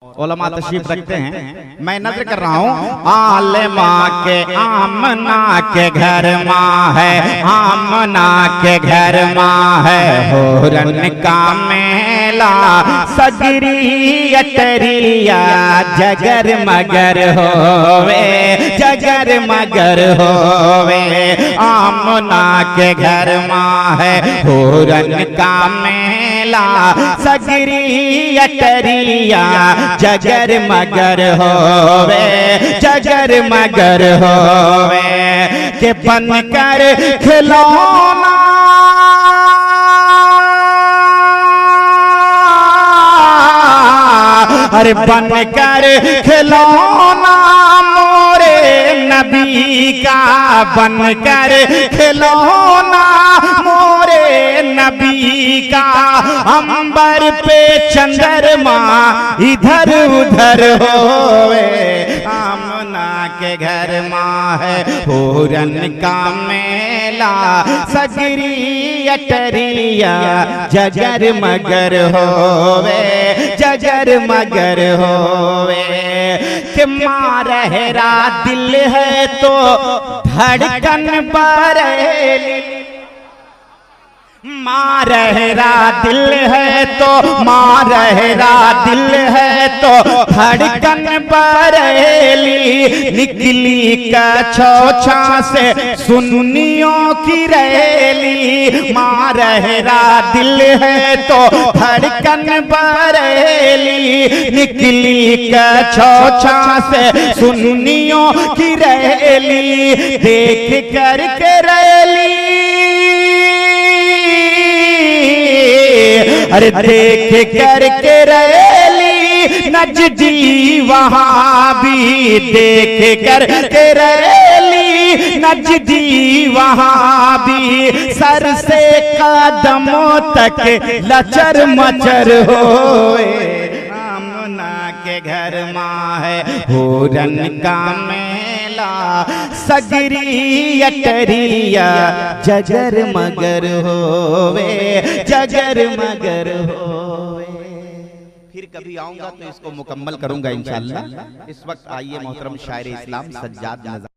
उलमा तशरीफ रखते हैं। मैं नजर कर रहा हूँ आलमा के आमना के घर माँ है, आमना के घर माँ है। होरन का मेला सगरी अटरिया जगर मगर होवे, जगर मगर होवे। आमना के घर माँ है होरन का मेला सगरी अटरिया जगर मगर होवे, जगर मगर होवे। के बनकर खिलौना अरे बनकर खिलौना मोरे नबी का, बनकर खिलौना मोरे नबी का। अंबर पे चंद्रमा इधर उधर होवे, आमना के घर माँ है होरन का मेला सगरी अटरिया जगर मगर होवे, जगर मगर होवे। कि माँ रहरा दिल है तो धड़कन बरेली, माँ रहरा दिल है तो, माँ रहरा दिल है तो धड़कन बरेली। निकली कछोछा से सुन्नियों की रैली, माँ रहरा दिल है तो धड़कन बरेली। निकली कछोछा से सुन्नियों की रैली, देख कर के रैली अरे देख करके रैली नजदी वहाँ भी, देख करके रैली नजदी वहाँ भी। सर से कदमों तक लचर मचर होए, आमना के घर माँ है होरन का मेला सगरी अटरिया जगर मगर होवे, जगर मगर होवे। फिर कभी आऊंगा तो इसको मुकम्मल करूंगा इंशाअल्लाह। इस वक्त आइए मोहतरम शायर इस्लाम सज्जाद नज़र